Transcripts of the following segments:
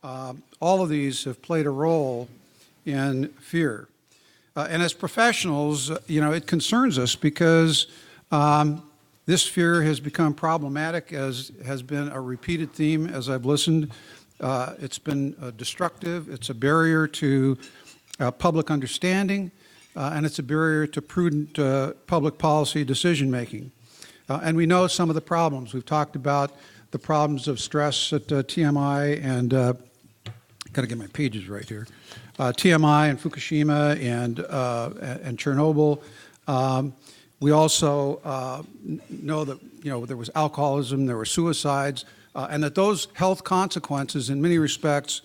all of these have played a role in fear. And as professionals, it concerns us because this fear has become problematic, as has been a repeated theme as I've listened. It's been destructive. It's a barrier to public understanding, and it's a barrier to prudent public policy decision-making. And we know some of the problems. We've talked about the problems of stress at TMI and, got to get my pages right here, TMI and Fukushima and Chernobyl. We also know that there was alcoholism, there were suicides, and that those health consequences in many respects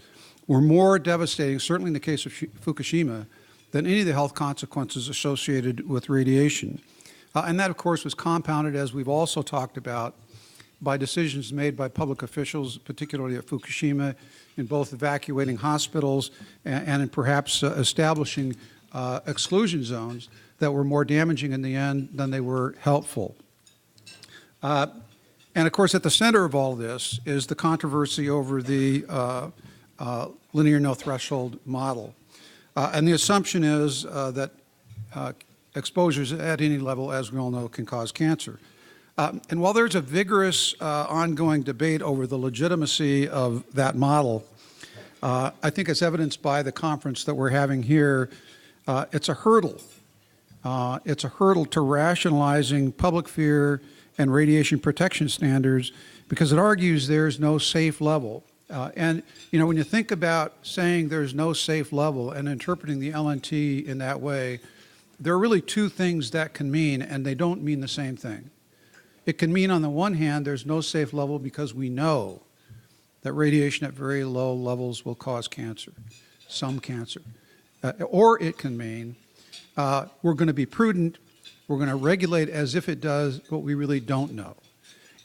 were more devastating, certainly in the case of Fukushima, than any of the health consequences associated with radiation. And that, of course, was compounded, as we've also talked about, by decisions made by public officials, particularly at Fukushima, in both evacuating hospitals and in perhaps establishing exclusion zones that were more damaging in the end than they were helpful. And of course, at the center of all this is the controversy over the linear no threshold model. And the assumption is that exposures at any level, as we all know, can cause cancer. And while there's a vigorous ongoing debate over the legitimacy of that model, I think as evidenced by the conference that we're having here, it's a hurdle. It's a hurdle to rationalizing public fear and radiation protection standards because it argues there's no safe level. And when you think about saying there's no safe level and interpreting the LNT in that way, there are really two things that can mean, and they don't mean the same thing. It can mean, on the one hand, there's no safe level because we know that radiation at very low levels will cause cancer, some cancer. Or it can mean we're going to be prudent, we're going to regulate as if it does what we really don't know.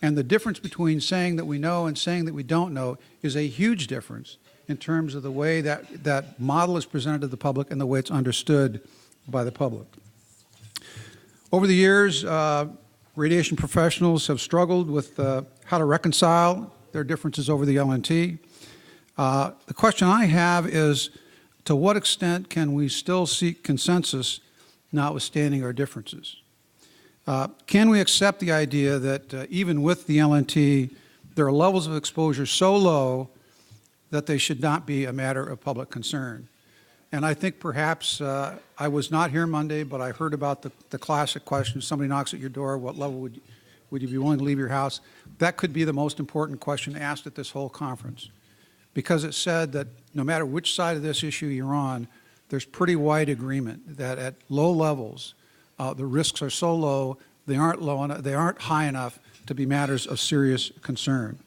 And the difference between saying that we know and saying that we don't know is a huge difference in terms of the way that that model is presented to the public and the way it's understood by the public. Over the years, radiation professionals have struggled with how to reconcile their differences over the LNT. The question I have is, to what extent can we still seek consensus notwithstanding our differences? Can we accept the idea that even with the LNT, there are levels of exposure so low that they should not be a matter of public concern? And I think perhaps I was not here Monday, but I heard about the classic question, somebody knocks at your door, what level would you be willing to leave your house? That could be the most important question asked at this whole conference, because it said that no matter which side of this issue you're on, there's pretty wide agreement that at low levels, the risks are so low, they aren't high enough to be matters of serious concern.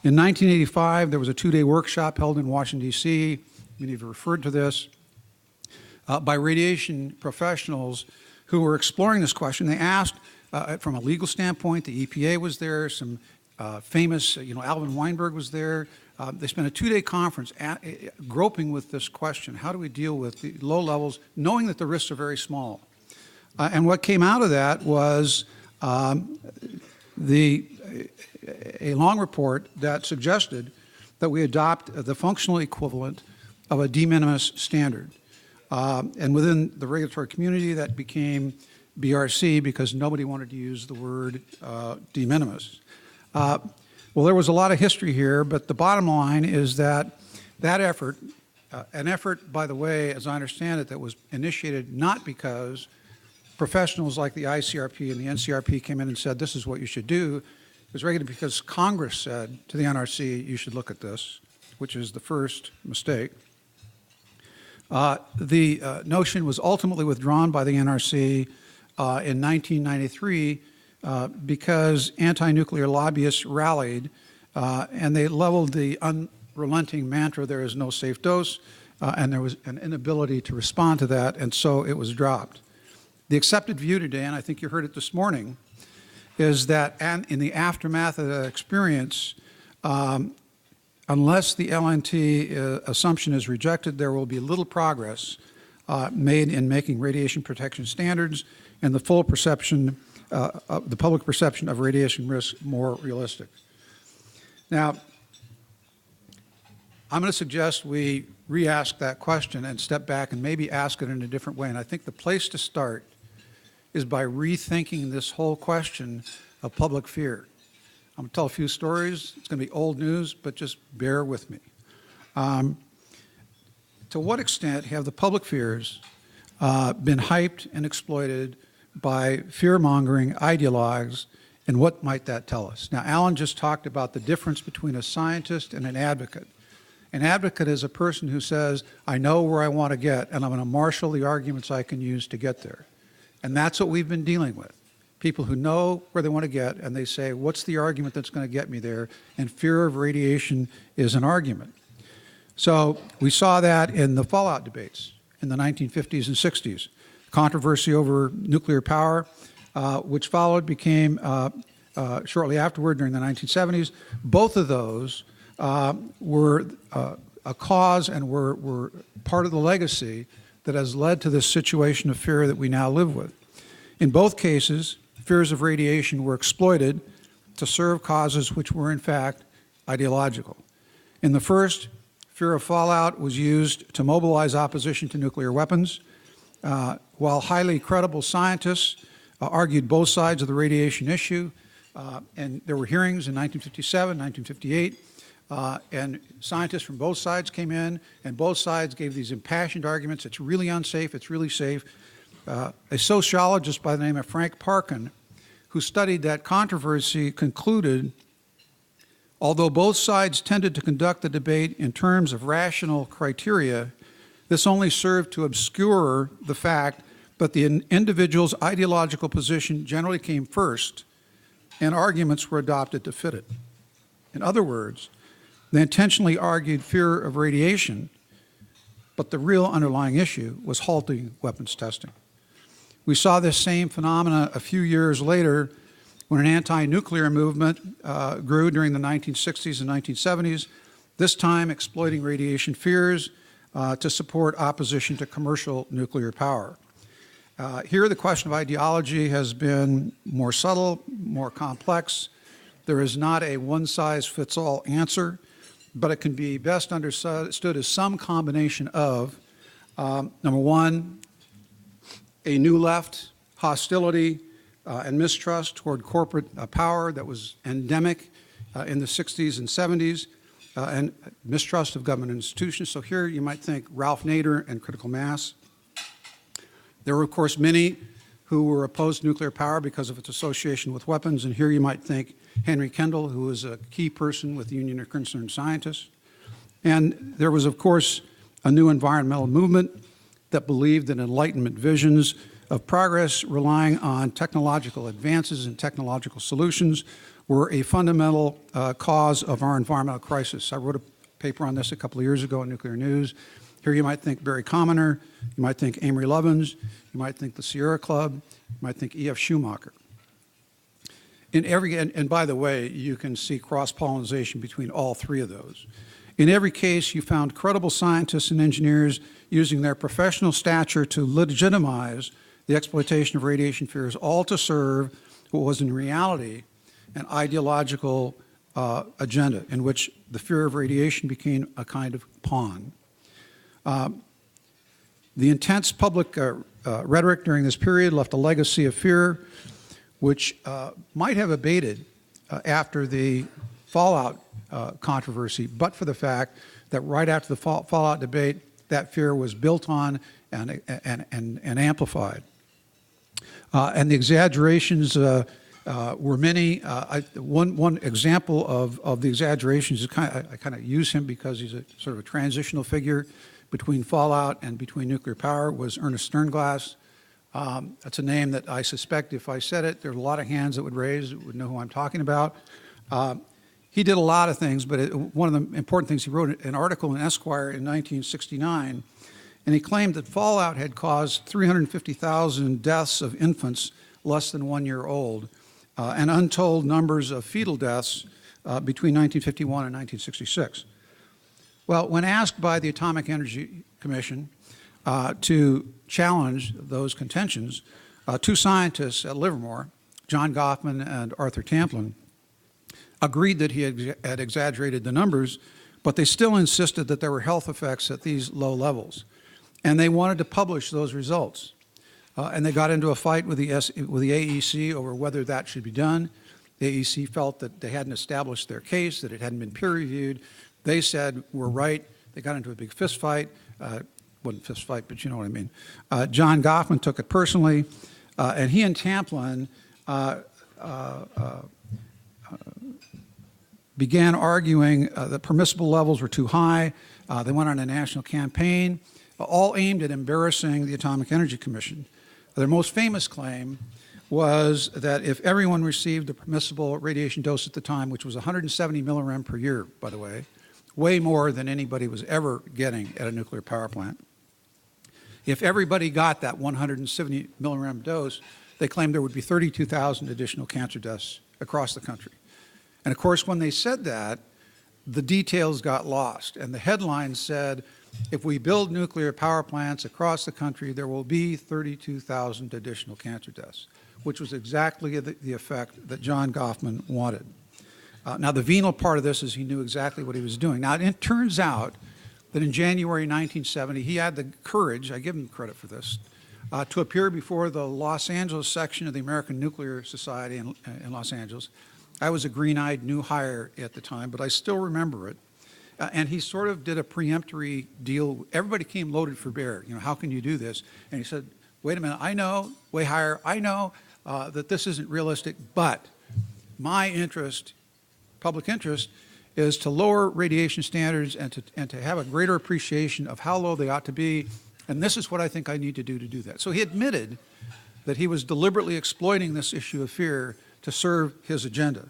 In 1985, there was a 2-day workshop held in Washington, D.C., many of you referred to this, by radiation professionals who were exploring this question. They asked, from a legal standpoint, the EPA was there, some famous, Alvin Weinberg was there. They spent a 2-day conference groping with this question. How do we deal with the low levels, knowing that the risks are very small? And what came out of that was a long report that suggested that we adopt the functional equivalent of a de minimis standard. And within the regulatory community, that became BRC because nobody wanted to use the word de minimis. Well, there was a lot of history here, but the bottom line is that effort, an effort, by the way, as I understand it, that was initiated not because professionals like the ICRP and the NCRP came in and said, this is what you should do. It was regulated because Congress said to the NRC, you should look at this, which is the first mistake. The notion was ultimately withdrawn by the NRC in 1993 because anti-nuclear lobbyists rallied and they leveled the unrelenting mantra, there is no safe dose, and there was an inability to respond to that, and so it was dropped. The accepted view today, and I think you heard it this morning, is that in the aftermath of that experience, unless the LNT assumption is rejected, there will be little progress made in making radiation protection standards and the full perception, the public perception of radiation risk more realistic. Now, I'm going to suggest we re-ask that question and step back and maybe ask it in a different way. And I think the place to start is by rethinking this whole question of public fear. I'm going to tell a few stories. It's going to be old news, but just bear with me. To what extent have the public fears been hyped and exploited by fear-mongering ideologues, and what might that tell us? Now, Alan just talked about the difference between a scientist and an advocate. An advocate is a person who says, I know where I want to get, and I'm going to marshal the arguments I can use to get there. And that's what we've been dealing with. People who know where they want to get, and they say, what's the argument that's going to get me there? And fear of radiation is an argument. So we saw that in the fallout debates in the 1950s and 60s. Controversy over nuclear power, which followed, became shortly afterward during the 1970s. Both of those were a cause and were part of the legacy that has led to this situation of fear that we now live with. In both cases, fears of radiation were exploited to serve causes which were in fact ideological. In the first, fear of fallout was used to mobilize opposition to nuclear weapons, while highly credible scientists argued both sides of the radiation issue, and there were hearings in 1957, 1958, and scientists from both sides came in, and both sides gave these impassioned arguments. It's really unsafe, it's really safe. A sociologist by the name of Frank Parkin, who studied that controversy, concluded, although both sides tended to conduct the debate in terms of rational criteria, this only served to obscure the fact that the individual's ideological position generally came first, and arguments were adopted to fit it. In other words, they intentionally argued fear of radiation, but the real underlying issue was halting weapons testing. We saw this same phenomena a few years later when an anti-nuclear movement grew during the 1960s and 1970s, this time exploiting radiation fears to support opposition to commercial nuclear power. Here, the question of ideology has been more subtle, more complex. There is not a one-size-fits-all answer, but it can be best understood as some combination of, number one, a new left hostility and mistrust toward corporate power that was endemic in the 60s and 70s, and mistrust of government institutions. So here you might think Ralph Nader and critical mass. There were, of course, many who were opposed to nuclear power because of its association with weapons, and here you might think Henry Kendall, who was a key person with the Union of Concerned Scientists. And there was, of course, a new environmental movement that believed that Enlightenment visions of progress relying on technological advances and technological solutions were a fundamental cause of our environmental crisis. I wrote a paper on this a couple of years ago in Nuclear News. Here you might think Barry Commoner, you might think Amory Lovins, you might think the Sierra Club, you might think E.F. Schumacher. And by the way, you can see cross-pollination between all three of those. In every case, you found credible scientists and engineers using their professional stature to legitimize the exploitation of radiation fears, all to serve what was in reality an ideological agenda in which the fear of radiation became a kind of pawn. The intense public rhetoric during this period left a legacy of fear which might have abated after the fallout controversy, but for the fact that right after the fallout debate, that fear was built on and amplified. And the exaggerations were many. One example of the exaggerations is I kind of use him because he's a sort of a transitional figure between fallout and between nuclear power, was Ernest Sternglass. That's a name that I suspect if I said it, there's a lot of hands that would raise, that would know who I'm talking about. He did a lot of things, but one of the important things, he wrote an article in Esquire in 1969, and he claimed that fallout had caused 350,000 deaths of infants less than 1 year old, and untold numbers of fetal deaths between 1951 and 1966. Well, when asked by the Atomic Energy Commission to challenge those contentions, two scientists at Livermore, John Goffman and Arthur Tamplin, agreed that he had exaggerated the numbers, but they still insisted that there were health effects at these low levels. And they wanted to publish those results. And they got into a fight with the AEC over whether that should be done. The AEC felt that they hadn't established their case, that it hadn't been peer-reviewed. They said, we're right. They got into a big fist fight. Wasn't fist fight, but you know what I mean. John Goffman took it personally, and he and Tamplin began arguing that permissible levels were too high. They went on a national campaign, all aimed at embarrassing the Atomic Energy Commission. Their most famous claim was that if everyone received the permissible radiation dose at the time, which was 170 millirem per year, by the way more than anybody was ever getting at a nuclear power plant. If everybody got that 170 millirem dose, they claimed there would be 32,000 additional cancer deaths across the country. And of course, when they said that, the details got lost. And the headline said, if we build nuclear power plants across the country, there will be 32,000 additional cancer deaths, which was exactly the effect that John Goffman wanted. Now, the venal part of this is he knew exactly what he was doing. Now, it turns out that in January 1970, he had the courage, I give him credit for this, to appear before the Los Angeles section of the American Nuclear Society in Los Angeles. I was a green-eyed new hire at the time, but I still remember it. And he sort of did a preemptory deal. Everybody came loaded for bear. You know, how can you do this? And he said, wait a minute, I know, way higher, I know that this isn't realistic, but my interest, public interest, is to lower radiation standards and to have a greater appreciation of how low they ought to be. And this is what I think I need to do that. So he admitted that he was deliberately exploiting this issue of fear to serve his agenda.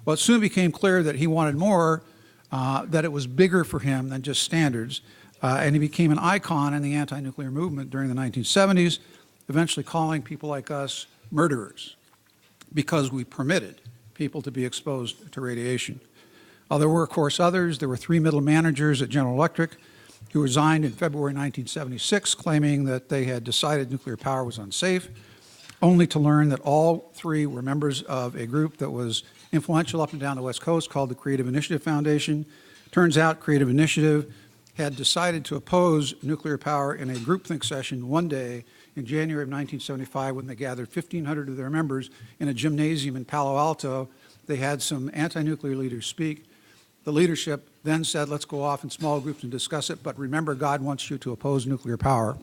Well, it soon became clear that he wanted more, that it was bigger for him than just standards, and he became an icon in the anti-nuclear movement during the 1970s, eventually calling people like us murderers because we permitted people to be exposed to radiation. There were, of course, others. There were 3 middle managers at General Electric who resigned in February 1976, claiming that they had decided nuclear power was unsafe, only to learn that all 3 were members of a group that was influential up and down the West Coast called the Creative Initiative Foundation. Turns out Creative Initiative had decided to oppose nuclear power in a groupthink session one day in January of 1975 when they gathered 1,500 of their members in a gymnasium in Palo Alto. They had some anti-nuclear leaders speak. The leadership then said, let's go off in small groups and discuss it, but remember, God wants you to oppose nuclear power.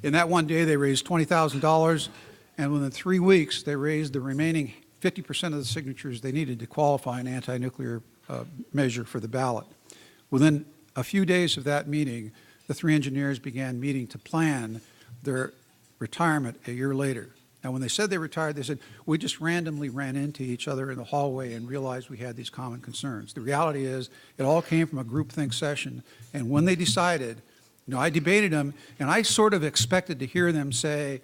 In that one day, they raised $20,000, and within 3 weeks, they raised the remaining 50% of the signatures they needed to qualify an anti-nuclear measure for the ballot. Within a few days of that meeting, the 3 engineers began meeting to plan their retirement a year later. Now, when they said they retired, they said, we just randomly ran into each other in the hallway and realized we had these common concerns. The reality is it all came from a groupthink session, and when they decided, you know, I debated them, and I sort of expected to hear them say,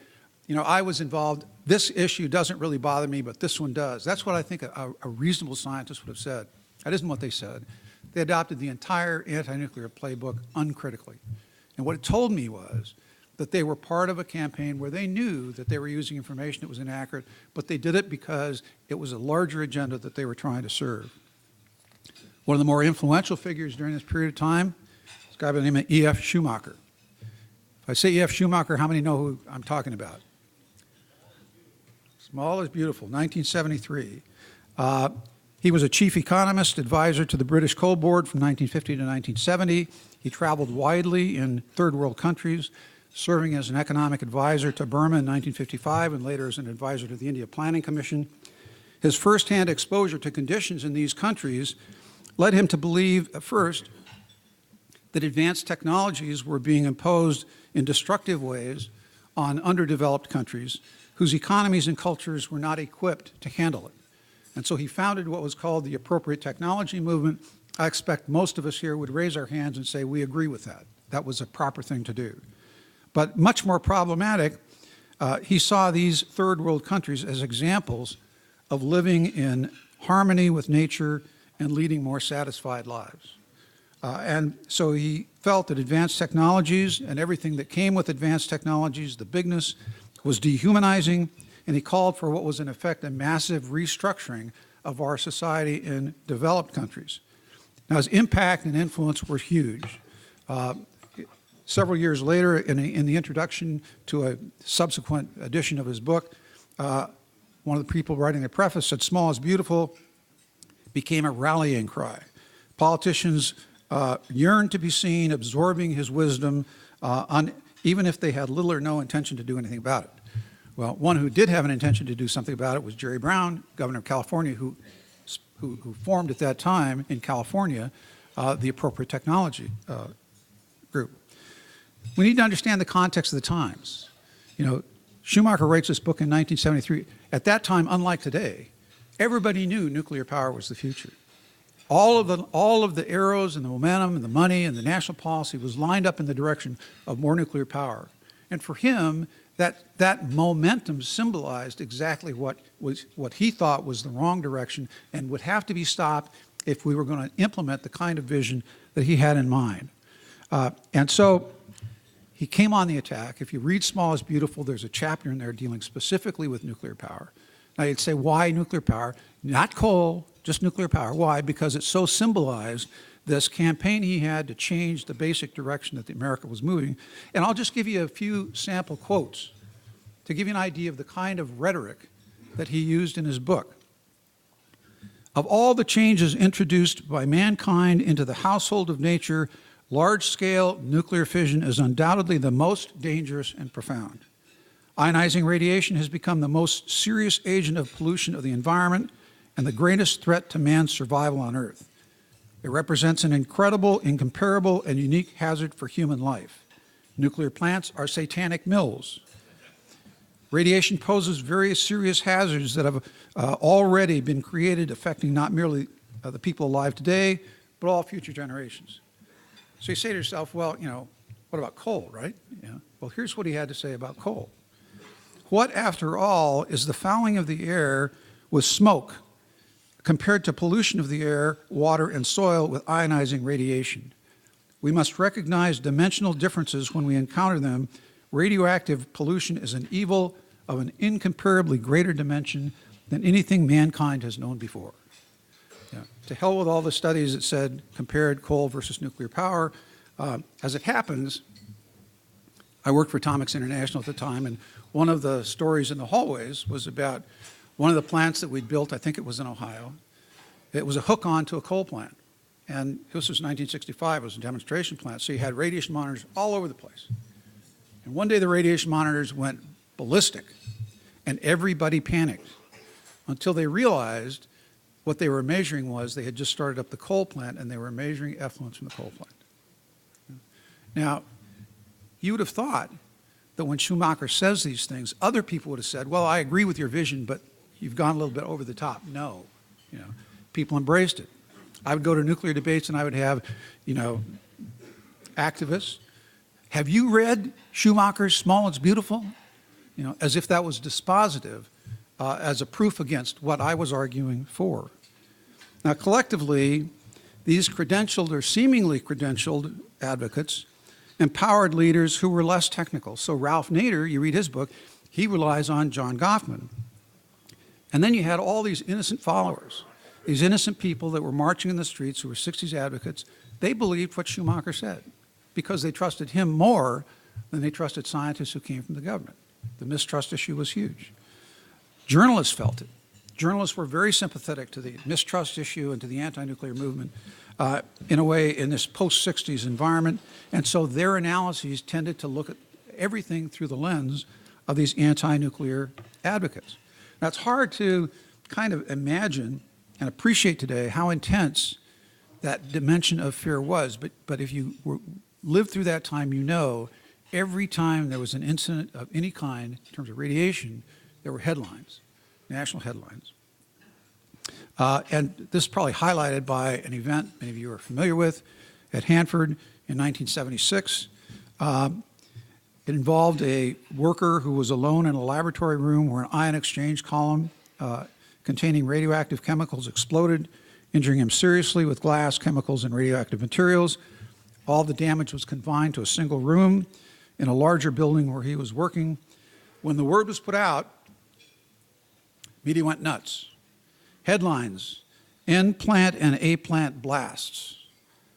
you know, I was involved, this issue doesn't really bother me, but this one does. That's what I think a reasonable scientist would have said. That isn't what they said. They adopted the entire anti-nuclear playbook uncritically. And what it told me was that they were part of a campaign where they knew that they were using information that was inaccurate, but they did it because it was a larger agenda that they were trying to serve. One of the more influential figures during this period of time is a guy by the name of E.F. Schumacher. If I say E.F. Schumacher, how many know who I'm talking about? Small is beautiful, 1973. He was a chief economist, advisor to the British Coal Board from 1950 to 1970. He traveled widely in third world countries, serving as an economic advisor to Burma in 1955 and later as an advisor to the India Planning Commission. His firsthand exposure to conditions in these countries led him to believe at first that advanced technologies were being imposed in destructive ways on underdeveloped countries whose economies and cultures were not equipped to handle it. And so he founded what was called the Appropriate Technology Movement. I expect most of us here would raise our hands and say, we agree with that. That was a proper thing to do. But much more problematic, he saw these third world countries as examples of living in harmony with nature and leading more satisfied lives. And so he felt that advanced technologies and everything that came with advanced technologies, the bigness, was dehumanizing, and he called for what was in effect a massive restructuring of our society in developed countries. Now, his impact and influence were huge. Several years later, in the introduction to a subsequent edition of his book, one of the people writing the preface said, "Small is beautiful," became a rallying cry. Politicians yearned to be seen absorbing his wisdom, even if they had little or no intention to do anything about it. Well, one who did have an intention to do something about it was Jerry Brown, governor of California, who formed at that time in California the Appropriate Technology group. We need to understand the context of the times. You know, Schumacher writes this book in 1973. At that time, unlike today, everybody knew nuclear power was the future. All of the arrows and the momentum and the money and the national policy was lined up in the direction of more nuclear power. And for him, that momentum symbolized exactly what he thought was the wrong direction and would have to be stopped if we were going to implement the kind of vision that he had in mind. And so he came on the attack. If you read Small is Beautiful, there's a chapter in there dealing specifically with nuclear power. Now you'd say, why nuclear power? Not coal, just nuclear power. Why? Because it so symbolized this campaign he had to change the basic direction that America was moving. And I'll just give you a few sample quotes to give you an idea of the kind of rhetoric that he used in his book. Of all the changes introduced by mankind into the household of nature, large-scale nuclear fission is undoubtedly the most dangerous and profound. Ionizing radiation has become the most serious agent of pollution of the environment and the greatest threat to man's survival on Earth. It represents an incredible, incomparable, and unique hazard for human life. Nuclear plants are satanic mills. Radiation poses very serious hazards that have already been created, affecting not merely the people alive today, but all future generations. So you say to yourself, well, you know, what about coal, right? Yeah. Well, here's what he had to say about coal. What, after all, is the fouling of the air with smoke compared to pollution of the air, water, and soil with ionizing radiation? We must recognize dimensional differences when we encounter them. Radioactive pollution is an evil of an incomparably greater dimension than anything mankind has known before. Yeah. To hell with all the studies that said compared coal versus nuclear power. As it happens, I worked for Atomics International at the time, and one of the stories in the hallways was about one of the plants that we'd built. I think it was in Ohio. It was a hook on to a coal plant. And this was 1965. It was a demonstration plant. So you had radiation monitors all over the place. And one day the radiation monitors went ballistic, and everybody panicked until they realized what they were measuring was they had just started up the coal plant, and they were measuring effluents from the coal plant. Now, you would have thought that when Schumacher says these things, other people would have said, well, I agree with your vision, but you've gone a little bit over the top. No, you know, people embraced it. I would go to nuclear debates and I would have, you know, activists. Have you read Schumacher's Small is Beautiful? You know, as if that was dispositive as a proof against what I was arguing for. Now, collectively, these credentialed or seemingly credentialed advocates empowered leaders who were less technical. So Ralph Nader, you read his book, he relies on John Goffman. And then you had all these innocent followers, these innocent people that were marching in the streets who were 60s advocates. They believed what Schumacher said because they trusted him more than they trusted scientists who came from the government. The mistrust issue was huge. Journalists felt it. Journalists were very sympathetic to the mistrust issue and to the anti-nuclear movement in a way in this post-60s environment. And so their analyses tended to look at everything through the lens of these anti-nuclear advocates. Now, it's hard to kind of imagine and appreciate today how intense that dimension of fear was. But if you lived through that time, you know every time there was an incident of any kind in terms of radiation, there were headlines, national headlines. And this is probably highlighted by an event many of you are familiar with at Hanford in 1976. It involved a worker who was alone in a laboratory room where an ion exchange column containing radioactive chemicals exploded, injuring him seriously with glass, chemicals, and radioactive materials. All the damage was confined to a single room in a larger building where he was working. When the word was put out, media went nuts. Headlines N-plant and A-plant blasts.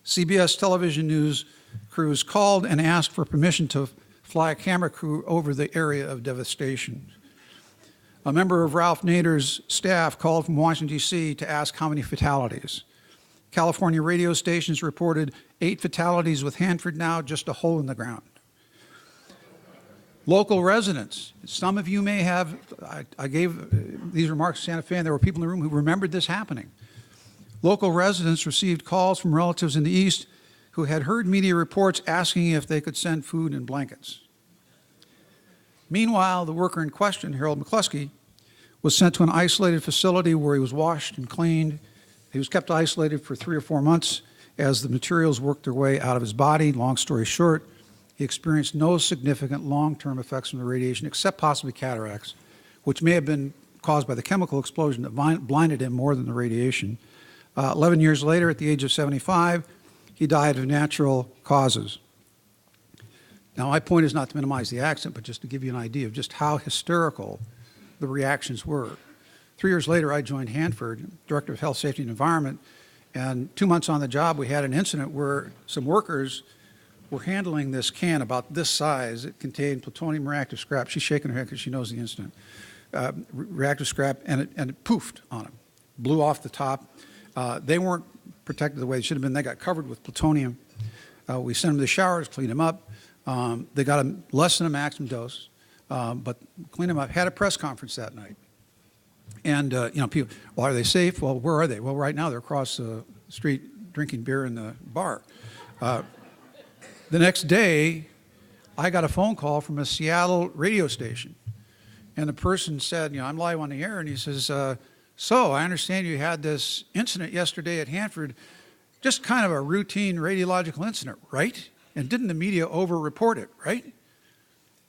CBS television news crews called and asked for permission to fly a camera crew over the area of devastation. A member of Ralph Nader's staff called from Washington, D.C. to ask how many fatalities. California radio stations reported 8 fatalities with Hanford now just a hole in the ground. Local residents, some of you may have, I gave these remarks to Santa Fe, and there were people in the room who remembered this happening. Local residents received calls from relatives in the East who had heard media reports asking if they could send food and blankets. Meanwhile, the worker in question, Harold McCluskey, was sent to an isolated facility where he was washed and cleaned. He was kept isolated for 3 or 4 months as the materials worked their way out of his body. Long story short, he experienced no significant long-term effects from the radiation except possibly cataracts, which may have been caused by the chemical explosion that blinded him more than the radiation. 11 years later, at the age of 75, he died of natural causes. Now, my point is not to minimize the accident, but just to give you an idea of just how hysterical the reactions were. 3 years later, I joined Hanford, Director of Health, Safety, and Environment, and 2 months on the job, we had an incident where some workers were handling this can about this size. It contained plutonium reactive scrap. She's shaking her head because she knows the incident. Reactive scrap, and it poofed on them, blew off the top. They weren't protected the way they should have been. They got covered with plutonium. We sent them to the showers, cleaned them up. They got less than a maximum dose, but cleaned them up. Had a press conference that night. And, people, well, are they safe? Well, where are they? Well, right now they're across the street drinking beer in the bar. The next day, I got a phone call from a Seattle radio station. And the person said, I'm live on the air, and he says, so I understand you had this incident yesterday at Hanford, just kind of a routine radiological incident, right? And didn't the media over-report it, right?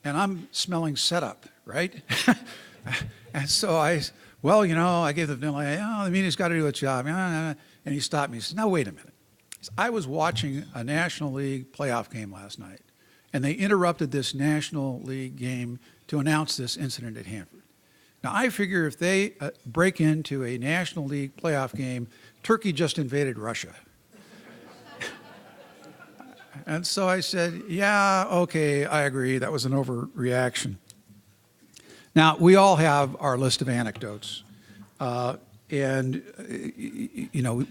And I'm smelling setup, right? And so I gave the the media's got to do its job. And he stopped me. He said, now, wait a minute. I was watching a National League playoff game last night, and they interrupted this National League game to announce this incident at Hanford. Now, I figure if they break into a National League playoff game, Turkey just invaded Russia. And so I said, yeah, okay, I agree. That was an overreaction. Now, we all have our list of anecdotes. We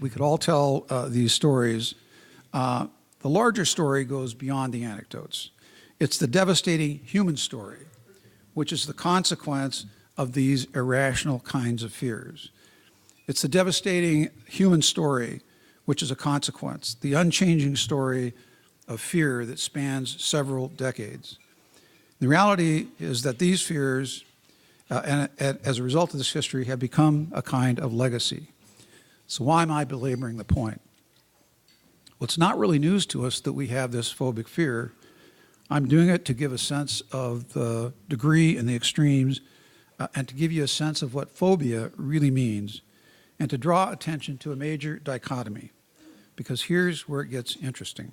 could all tell these stories. The larger story goes beyond the anecdotes. It's the devastating human story, which is the consequence of these irrational kinds of fears. It's the devastating human story, which is a consequence, the unchanging story of fear that spans several decades. The reality is that these fears, and as a result of this history, have become a kind of legacy. So why am I belaboring the point? Well, it's not really news to us that we have this phobic fear. I'm doing it to give a sense of the degree and the extremes, and to give you a sense of what phobia really means, and to draw attention to a major dichotomy, because here's where it gets interesting.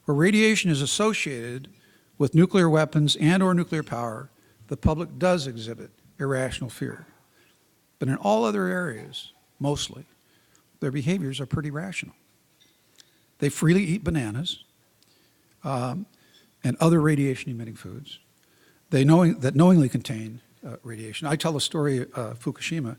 Where radiation is associated with nuclear weapons and or nuclear power, the public does exhibit irrational fear. But in all other areas, mostly, their behaviors are pretty rational. They freely eat bananas and other radiation-emitting foods. They knowingly contain radiation. I tell the story of Fukushima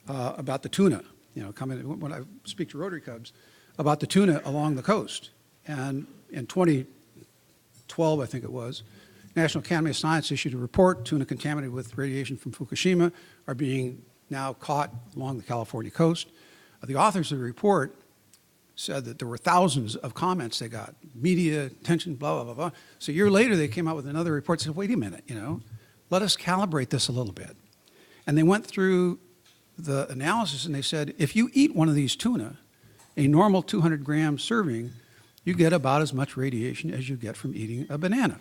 about the tuna, when I speak to Rotary Cubs, about the tuna along the coast. And in 2012, I think it was, National Academy of Science issued a report, tuna contaminated with radiation from Fukushima are being now caught along the California coast. The authors of the report said that there were thousands of comments they got, media attention, blah, blah, blah, blah. So a year later, they came out with another report and said, wait a minute, let us calibrate this a little bit. And they went through the analysis and they said, if you eat one of these tuna, a normal 200-gram serving, you get about as much radiation as you get from eating a banana.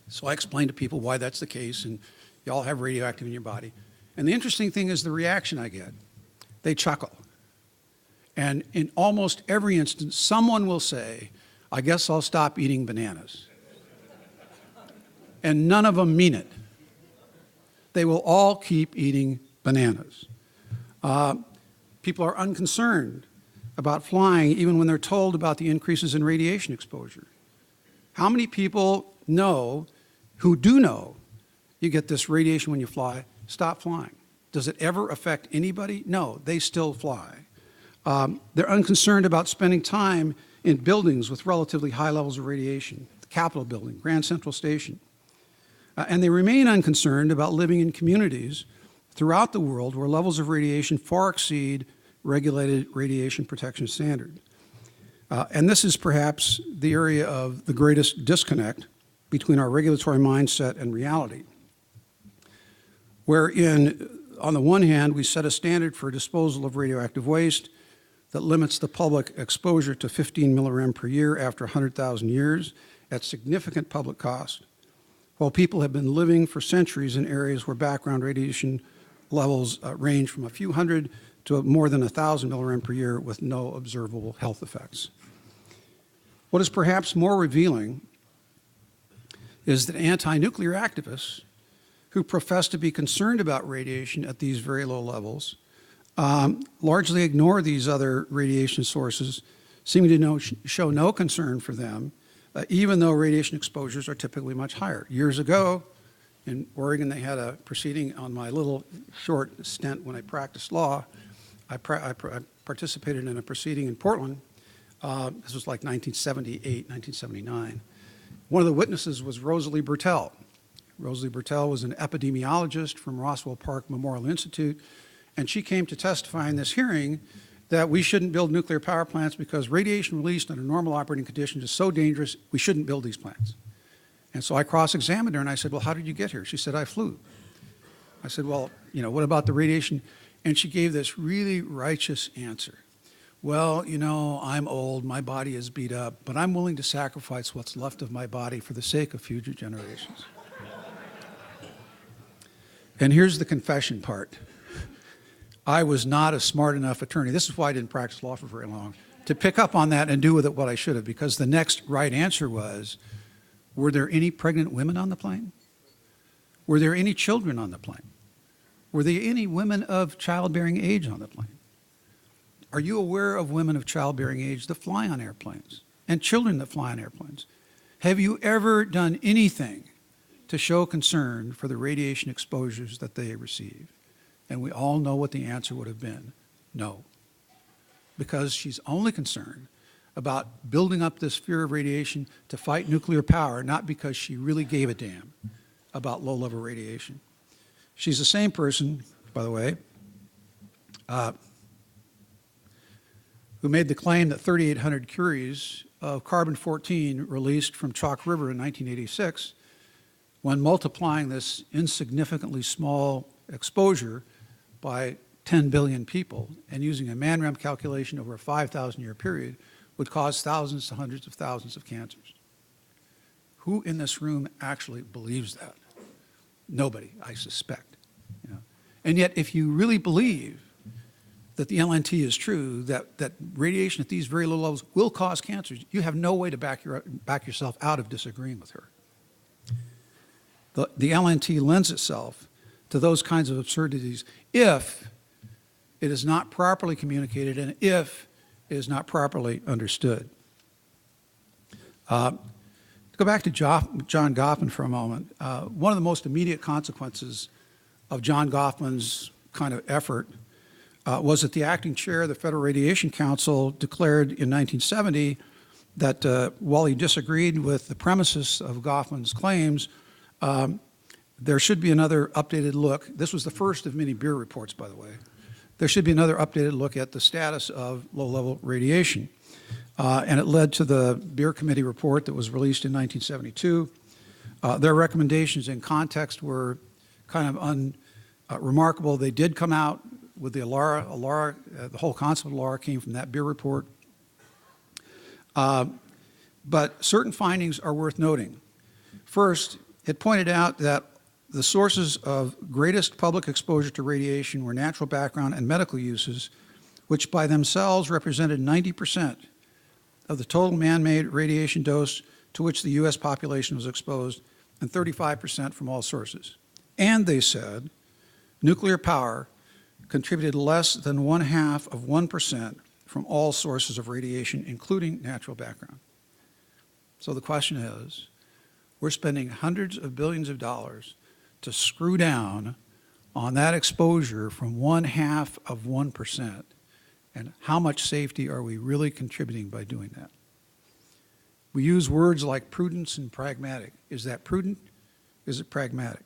So I explained to people why that's the case, and you all have radioactive in your body. And the interesting thing is the reaction I get. They chuckle. And in almost every instance, someone will say, I guess I'll stop eating bananas. And none of them mean it. They will all keep eating bananas. People are unconcerned about flying even when they're told about the increases in radiation exposure. How many people know, who do know, you get this radiation when you fly, stop flying? Does it ever affect anybody? No, they still fly. They're unconcerned about spending time in buildings with relatively high levels of radiation, the Capitol Building, Grand Central Station. And they remain unconcerned about living in communities throughout the world where levels of radiation far exceed regulated radiation protection standards. And this is perhaps the area of the greatest disconnect between our regulatory mindset and reality, wherein, on the one hand, we set a standard for disposal of radioactive waste that limits the public exposure to 15 millirem per year after 100,000 years at significant public cost, while people have been living for centuries in areas where background radiation levels range from a few hundred to more than 1,000 millirem per year with no observable health effects. What is perhaps more revealing is that anti-nuclear activists who profess to be concerned about radiation at these very low levels largely ignore these other radiation sources, seeming to show no concern for them, even though radiation exposures are typically much higher. Years ago, in Oregon, they had a proceeding on my little short stint when I practiced law. I participated in a proceeding in Portland. This was like 1978, 1979. One of the witnesses was Rosalie Bertell. Rosalie Bertell was an epidemiologist from Roswell Park Memorial Institute, and she came to testify in this hearing that we shouldn't build nuclear power plants because radiation released under normal operating conditions is so dangerous, we shouldn't build these plants. And so I cross-examined her and I said, well, how did you get here? She said, I flew. I said, well, what about the radiation? And she gave this really righteous answer. Well, I'm old, my body is beat up, but I'm willing to sacrifice what's left of my body for the sake of future generations. And here's the confession part. I was not a smart enough attorney, this is why I didn't practice law for very long, to pick up on that and do with it what I should have, because the next right answer was, were there any pregnant women on the plane? Were there any children on the plane? Were there any women of childbearing age on the plane? Are you aware of women of childbearing age that fly on airplanes and children that fly on airplanes? Have you ever done anything to show concern for the radiation exposures that they receive? And we all know what the answer would have been, no. Because she's only concerned about building up this fear of radiation to fight nuclear power, not because she really gave a damn about low-level radiation. She's the same person, by the way, who made the claim that 3,800 curies of carbon-14 released from Chalk River in 1986, when multiplying this insignificantly small exposure by 10 billion people and using a man-rem calculation over a 5,000-year period, would cause thousands to hundreds of thousands of cancers. Who in this room actually believes that? Nobody, I suspect. And yet, if you really believe that the LNT is true, that radiation at these very low levels will cause cancers, you have no way to back yourself out of disagreeing with her. The LNT lends itself to those kinds of absurdities if it is not properly communicated and if it is not properly understood. To go back to John Goffman for a moment, one of the most immediate consequences of John Goffman's kind of effort was that the acting chair of the Federal Radiation Council declared in 1970 that while he disagreed with the premises of Goffman's claims, there should be another updated look. This was the first of many Beer reports, by the way. There should be another updated look at the status of low-level radiation. And it led to the Beer Committee report that was released in 1972. Their recommendations in context were kind of unremarkable. They did come out with the ALARA. The whole concept of ALARA came from that Beer report. But certain findings are worth noting. First, it pointed out that the sources of greatest public exposure to radiation were natural background and medical uses, which by themselves represented 90% of the total man-made radiation dose to which the U.S. population was exposed, and 35% from all sources. And they said, nuclear power contributed less than 0.5% from all sources of radiation, including natural background. So the question is, we're spending hundreds of billions of dollars to screw down on that exposure from 0.5%. And how much safety are we really contributing by doing that? We use words like prudence and pragmatic. Is that prudent? Is it pragmatic?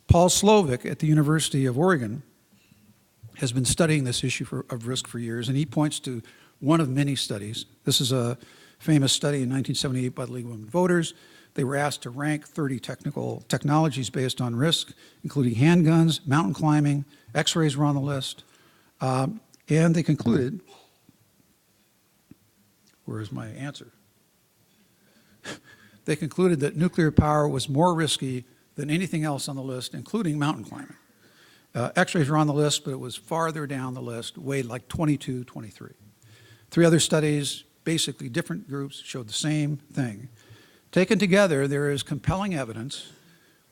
Paul Slovic at the University of Oregon has been studying this issue of risk for years, and he points to one of many studies. This is a famous study in 1978 by the League of Women Voters. They were asked to rank 30 technologies based on risk, including handguns, mountain climbing, X-rays were on the list, and they concluded, where is my answer? They concluded that nuclear power was more risky than anything else on the list, including mountain climbing. X-rays were on the list, but it was farther down the list, weighed like 22, 23. 3 other studies, basically different groups, showed the same thing. Taken together, there is compelling evidence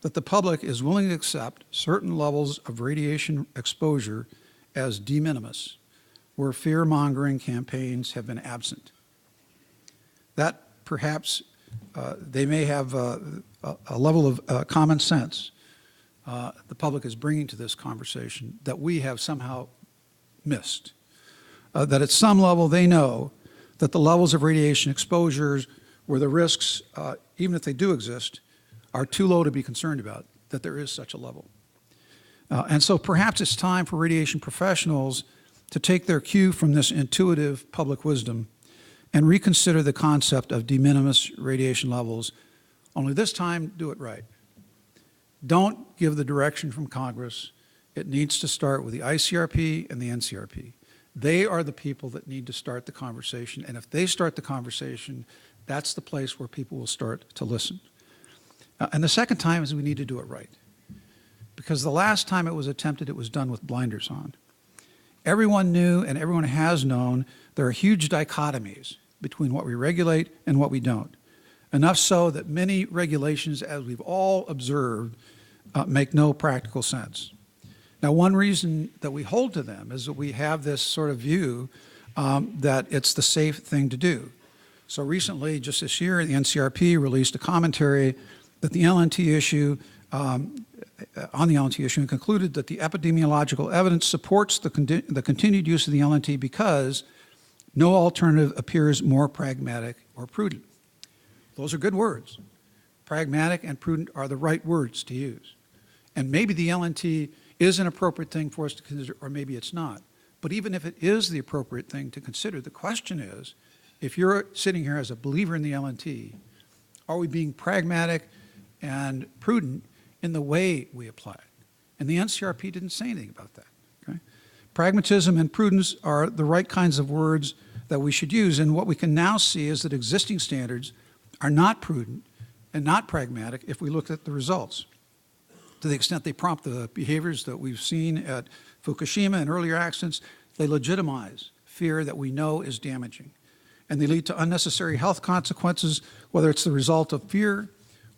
that the public is willing to accept certain levels of radiation exposure as de minimis, where fear-mongering campaigns have been absent. That perhaps they may have a level of common sense the public is bringing to this conversation that we have somehow missed. That at some level they know that the levels of radiation exposures where the risks, even if they do exist, are too low to be concerned about, that there is such a level. And so perhaps it's time for radiation professionals to take their cue from this intuitive public wisdom and reconsider the concept of de minimis radiation levels, only this time do it right. Don't give the direction from Congress. It needs to start with the ICRP and the NCRP. They are the people that need to start the conversation, and if they start the conversation, that's the place where people will start to listen. And the second time is we need to do it right, because the last time it was attempted, it was done with blinders on. Everyone knew and everyone has known there are huge dichotomies between what we regulate and what we don't. Enough so that many regulations, as we've all observed, make no practical sense. Now, one reason that we hold to them is that we have this sort of view that it's the safe thing to do. So recently, just this year, the NCRP released a commentary that the LNT issue, on the LNT issue, and concluded that the epidemiological evidence supports the continued use of the LNT because no alternative appears more pragmatic or prudent. Those are good words. Pragmatic and prudent are the right words to use. And maybe the LNT is an appropriate thing for us to consider, or maybe it's not. But even if it is the appropriate thing to consider, the question is, if you're sitting here as a believer in the LNT, are we being pragmatic and prudent in the way we apply it? And the NCRP didn't say anything about that. Okay? Pragmatism and prudence are the right kinds of words that we should use. And what we can now see is that existing standards are not prudent and not pragmatic if we look at the results. To the extent they prompt the behaviors that we've seen at Fukushima and earlier accidents, they legitimize fear that we know is damaging. And they lead to unnecessary health consequences, whether it's the result of fear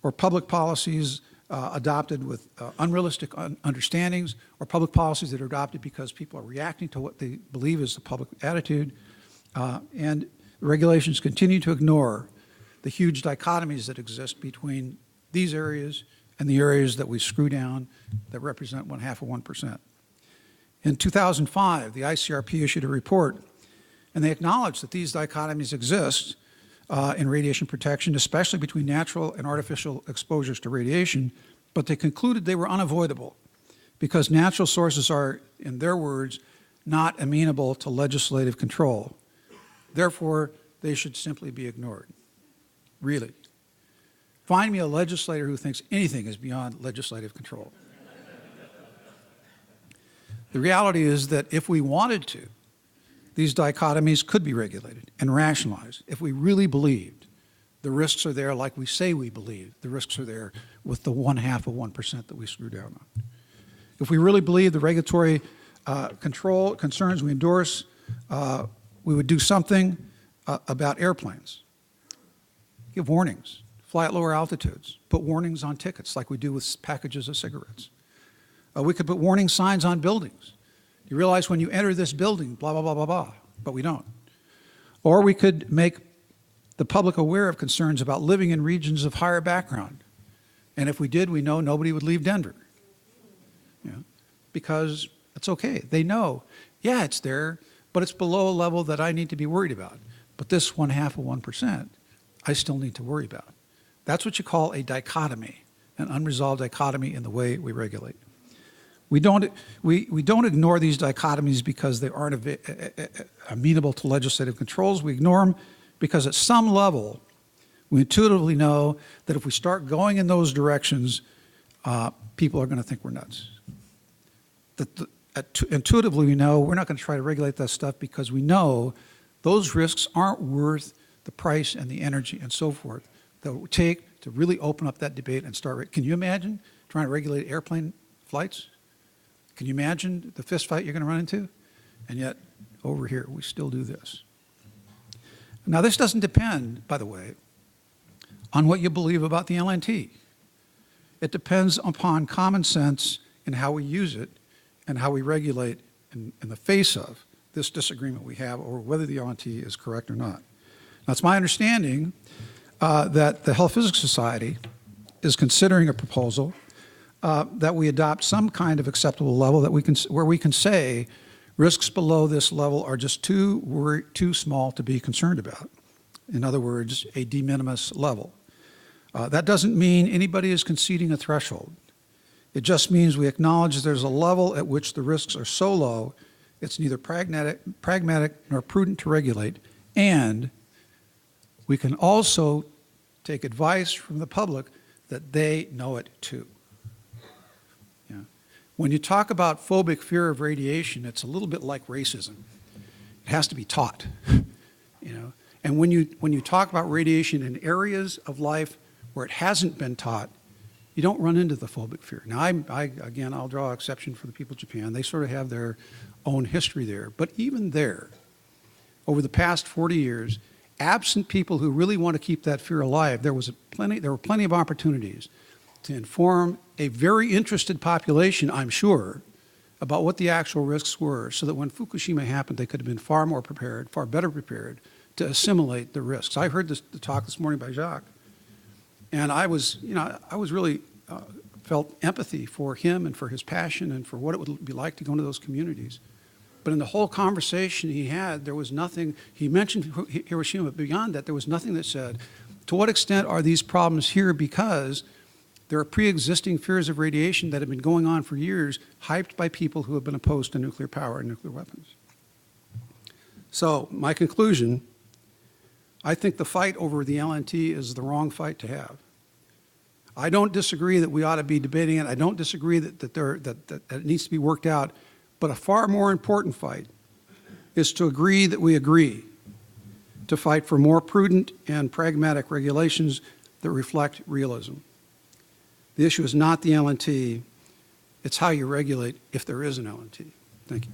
or public policies adopted with unrealistic understandings, or public policies that are adopted because people are reacting to what they believe is the public attitude. And the regulations continue to ignore the huge dichotomies that exist between these areas and the areas that we screw down that represent 0.5%. In 2005, the ICRP issued a report, and they acknowledged that these dichotomies exist in radiation protection, especially between natural and artificial exposures to radiation, but they concluded they were unavoidable because natural sources are, in their words, not amenable to legislative control. Therefore, they should simply be ignored. Really. Find me a legislator who thinks anything is beyond legislative control. The reality is that if we wanted to, these dichotomies could be regulated and rationalized if we really believed the risks are there like we say we believe the risks are there with the 0.5% that we screw down on. If we really believe the regulatory control concerns we endorse, we would do something about airplanes. Give warnings, fly at lower altitudes, put warnings on tickets like we do with packages of cigarettes. We could put warning signs on buildings You realize when you enter this building, blah, blah, blah, blah, blah, but we don't. Or we could make the public aware of concerns about living in regions of higher background. And if we did, we know nobody would leave Denver. You know, because it's okay. They know, yeah, it's there, but it's below a level that I need to be worried about. But this 1/2 of 1%, I still need to worry about. That's what you call a dichotomy, an unresolved dichotomy in the way we regulate. We don't ignore these dichotomies because they aren't amenable to legislative controls. We ignore them because at some level, we intuitively know that if we start going in those directions, people are going to think we're nuts. Intuitively, we know we're not going to try to regulate that stuff because we know those risks aren't worth the price and the energy and so forth that it would take to really open up that debate and start. Can you imagine trying to regulate airplane flights? Can you imagine the fist fight you're going to run into? And yet, over here, we still do this. Now, this doesn't depend, by the way, on what you believe about the LNT. It depends upon common sense in how we use it and how we regulate in the face of this disagreement we have over whether the LNT is correct or not. Now, it's my understanding that the Health Physics Society is considering a proposal that we adopt some kind of acceptable level where we can say risks below this level are just too small to be concerned about. In other words, a de minimis level. That doesn't mean anybody is conceding a threshold. It just means we acknowledge there's a level at which the risks are so low, it's neither pragmatic nor prudent to regulate, and we can also take advice from the public that they know it too. Yeah. When you talk about phobic fear of radiation, it's a little bit like racism. It has to be taught, you know. And when you talk about radiation in areas of life where it hasn't been taught, you don't run into the phobic fear. Now, again, I'll draw exception for the people of Japan. They sort of have their own history there. But even there, over the past 40 years, absent people who really want to keep that fear alive, there were plenty of opportunities to inform a very interested population, I'm sure, about what the actual risks were, so that when Fukushima happened, they could have been far more prepared, far better prepared to assimilate the risks. I heard the talk this morning by Jacques, and I was really felt empathy for him and for his passion and for what it would be like to go into those communities. But in the whole conversation he had, there was nothing, he mentioned Hiroshima, but beyond that, there was nothing that said, to what extent are these problems here because there are pre-existing fears of radiation that have been going on for years, hyped by people who have been opposed to nuclear power and nuclear weapons. So my conclusion, I think the fight over the LNT is the wrong fight to have. I don't disagree that we ought to be debating it. I don't disagree that it needs to be worked out. But a far more important fight is to agree that we agree, to fight for more prudent and pragmatic regulations that reflect realism. The issue is not the LNT, it's how you regulate if there is an LNT. Thank you.